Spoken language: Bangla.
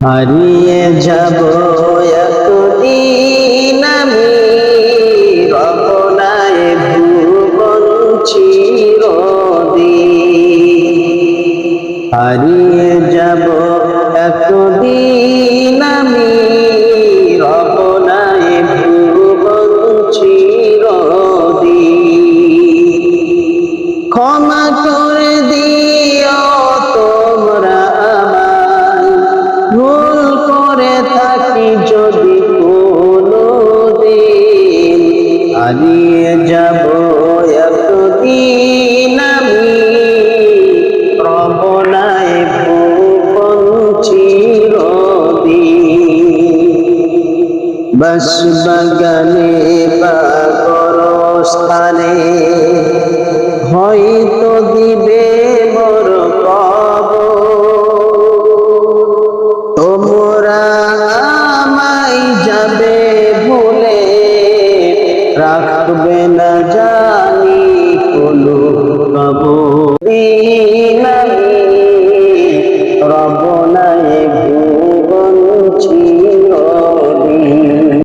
হারিয়ে যাব একদিন আমি, রবনায় ভুবন চিরদিন। হারিয়ে যাব একদিন আমি, রবনায় ভুবন চিরদিন। ক্ষমা করে দিও তোমরা আমায়, ভুল করে থাকি যদি কোনোদিন। হারিয়ে যাব একদিন আমি, রবনায় ভুবন চিরদিন। বাঁশবাগানে বা গোরস্থানে হয়তো দিবে মোর কবর, তোমরা আমায় যাবে ভুলে, রাখবে না জানি কোনো খবর। দিন আমি রব